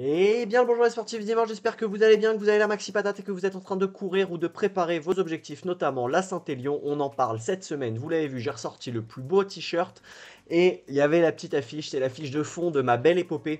Et bien le bonjour les sportifs dimanche, j'espère que vous allez bien, que vous avez la maxi patate et que vous êtes en train de courir ou de préparer vos objectifs, notamment la Saint-Élion. On en parle cette semaine, vous l'avez vu, j'ai ressorti le plus beau t-shirt et il y avait la petite affiche, c'est l'affiche de fond de ma belle épopée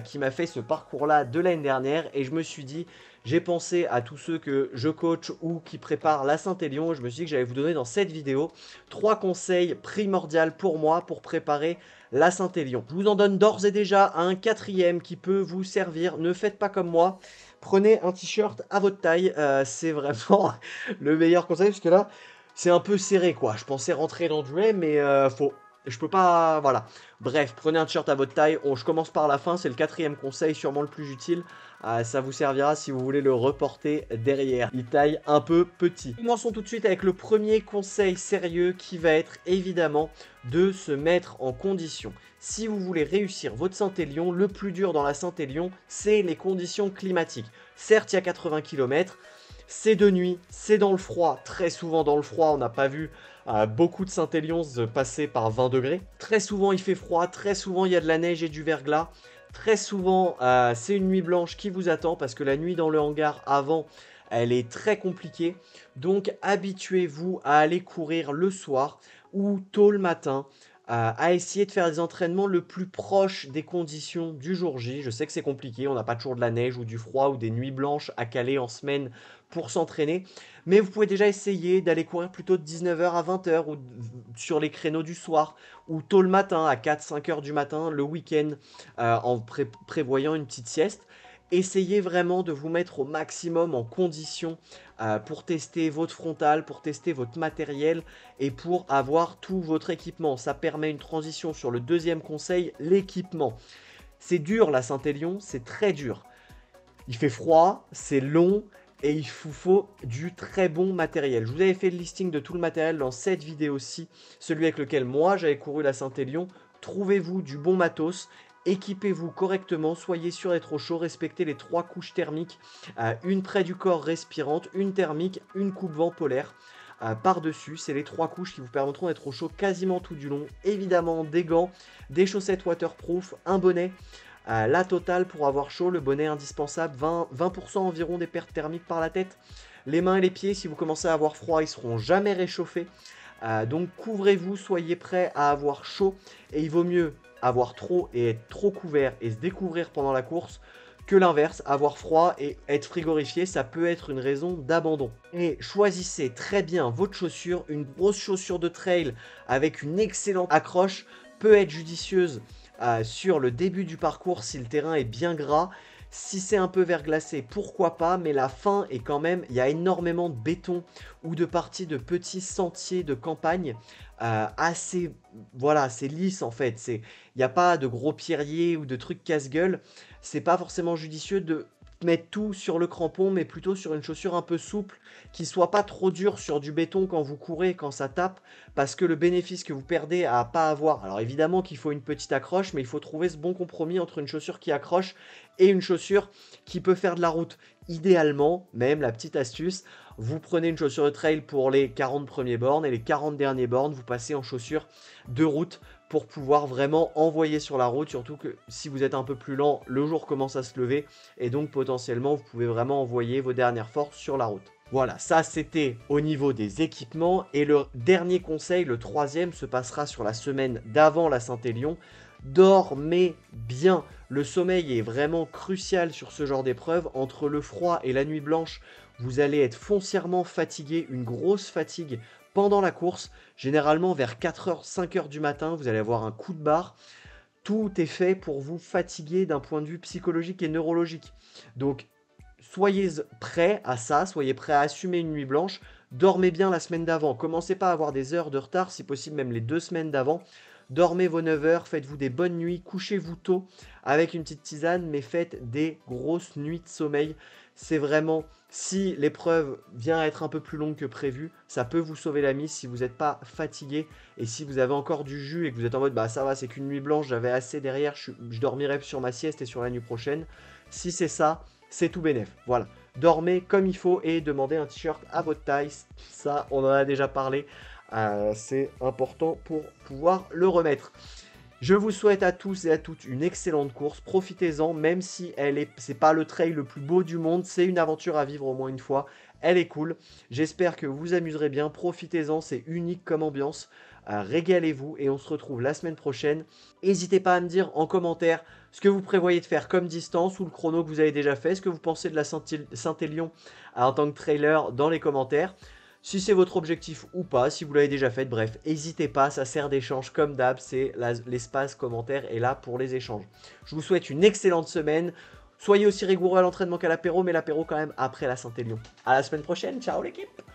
qui m'a fait ce parcours-là de l'année dernière et je me suis dit, j'ai pensé à tous ceux que je coach ou qui préparent la Saint-Élion et je me suis dit que j'allais vous donner dans cette vidéo 3 conseils primordiaux pour moi pour préparer la Saint-Élion. Je vous en donne d'ores et déjà un quatrième qui peut vous servir. Ne faites pas comme moi. Prenez un t-shirt à votre taille. C'est vraiment le meilleur conseil parce que là, c'est un peu serré quoi. Je pensais rentrer dans le duel, mais je peux pas. Voilà. Bref, prenez un t-shirt à votre taille. Je commence par la fin. C'est le quatrième conseil, sûrement le plus utile. Ça vous servira si vous voulez le reporter derrière. Il taille un peu petit. Commençons tout de suite avec le premier conseil sérieux qui va être évidemment de se mettre en condition. Si vous voulez réussir votre Saint-Élion, le plus dur dans la Saint-Élion, c'est les conditions climatiques. Certes, il y a 80 km, c'est de nuit, c'est dans le froid. Très souvent dans le froid, on n'a pas vu beaucoup de Saint-Élion passer par 20 degrés. Très souvent, il fait froid, très souvent, il y a de la neige et du verglas. Très souvent, c'est une nuit blanche qui vous attend parce que la nuit dans le hangar avant, elle est très compliquée. Donc, habituez-vous à aller courir le soir ou tôt le matin, à essayer de faire des entraînements le plus proche des conditions du jour J. Je sais que c'est compliqué, on n'a pas toujours de la neige ou du froid ou des nuits blanches à caler en semaine pour s'entraîner, mais vous pouvez déjà essayer d'aller courir plutôt de 19h à 20h ou sur les créneaux du soir ou tôt le matin à 4-5 heures du matin le week-end en prévoyant une petite sieste. Essayez vraiment de vous mettre au maximum en condition pour tester votre frontal, pour tester votre matériel et pour avoir tout votre équipement. Ça permet une transition sur le deuxième conseil, l'équipement. C'est dur la Saint-Élion, c'est très dur. Il fait froid, c'est long et il vous faut du très bon matériel. Je vous avais fait le listing de tout le matériel dans cette vidéo-ci, celui avec lequel moi j'avais couru la Saint-Élion. Trouvez-vous du bon matos, équipez-vous correctement, soyez sûr d'être au chaud, respectez les 3 couches thermiques, une près du corps respirante, une thermique, une coupe-vent polaire. Par-dessus, c'est les 3 couches qui vous permettront d'être au chaud quasiment tout du long. Évidemment, des gants, des chaussettes waterproof, un bonnet. La totale pour avoir chaud, le bonnet indispensable, 20% environ des pertes thermiques par la tête. Les mains et les pieds, si vous commencez à avoir froid, ils seront jamais réchauffés. Donc couvrez-vous, soyez prêts à avoir chaud. Et il vaut mieux avoir trop et être trop couvert et se découvrir pendant la course que l'inverse, avoir froid et être frigorifié, ça peut être une raison d'abandon. Et choisissez très bien votre chaussure, une grosse chaussure de trail avec une excellente accroche peut être judicieuse sur le début du parcours si le terrain est bien gras. Si c'est un peu verglacé, pourquoi pas, mais la fin est quand même, il y a énormément de béton ou de parties de petits sentiers de campagne assez, voilà, c'est lisse en fait. Il n'y a pas de gros pierriers ou de trucs casse-gueule. C'est pas forcément judicieux de mettre tout sur le crampon, mais plutôt sur une chaussure un peu souple, qui soit pas trop dure sur du béton quand vous courez, quand ça tape, parce que le bénéfice que vous perdez à pas avoir, alors évidemment qu'il faut une petite accroche, mais il faut trouver ce bon compromis entre une chaussure qui accroche et une chaussure qui peut faire de la route. Idéalement, même la petite astuce, vous prenez une chaussure de trail pour les 40 premiers bornes et les 40 derniers bornes, vous passez en chaussure de route pour pouvoir vraiment envoyer sur la route, surtout que si vous êtes un peu plus lent, le jour commence à se lever et donc potentiellement vous pouvez vraiment envoyer vos dernières forces sur la route. Voilà, ça c'était au niveau des équipements et le dernier conseil, le troisième, se passera sur la semaine d'avant la Saint-Élion. Dormez bien, le sommeil est vraiment crucial sur ce genre d'épreuve. Entre le froid et la nuit blanche, vous allez être foncièrement fatigué, une grosse fatigue pendant la course. Généralement vers 4h, 5h du matin, vous allez avoir un coup de barre. Tout est fait pour vous fatiguer d'un point de vue psychologique et neurologique. Donc soyez prêts à ça, soyez prêts à assumer une nuit blanche. Dormez bien la semaine d'avant. Commencez pas à avoir des heures de retard, si possible même les 2 semaines d'avant. Dormez vos 9 heures, faites-vous des bonnes nuits, couchez-vous tôt avec une petite tisane, mais faites des grosses nuits de sommeil. C'est vraiment, si l'épreuve vient à être un peu plus longue que prévu, ça peut vous sauver la mise si vous n'êtes pas fatigué et si vous avez encore du jus et que vous êtes en mode bah ça va, c'est qu'une nuit blanche, j'avais assez derrière, je dormirai sur ma sieste et sur la nuit prochaine. Si c'est ça, c'est tout bénef. Voilà, dormez comme il faut et demandez un t-shirt à votre taille. Ça, on en a déjà parlé. C'est important pour pouvoir le remettre. Je vous souhaite à tous et à toutes une excellente course, profitez-en, même si c'est pas le trail le plus beau du monde, c'est une aventure à vivre au moins une fois, elle est cool. J'espère que vous vous amuserez bien, profitez-en, c'est unique comme ambiance. Régalez-vous et on se retrouve la semaine prochaine. N'hésitez pas à me dire en commentaire ce que vous prévoyez de faire comme distance ou le chrono que vous avez déjà fait, ce que vous pensez de la Saint-Élion en tant que trailer dans les commentaires. Si c'est votre objectif ou pas, si vous l'avez déjà fait, bref, n'hésitez pas, ça sert d'échange comme d'hab, c'est l'espace commentaire est là pour les échanges. Je vous souhaite une excellente semaine, soyez aussi rigoureux à l'entraînement qu'à l'apéro, mais l'apéro quand même après la Saint-Élion. À la semaine prochaine, ciao l'équipe!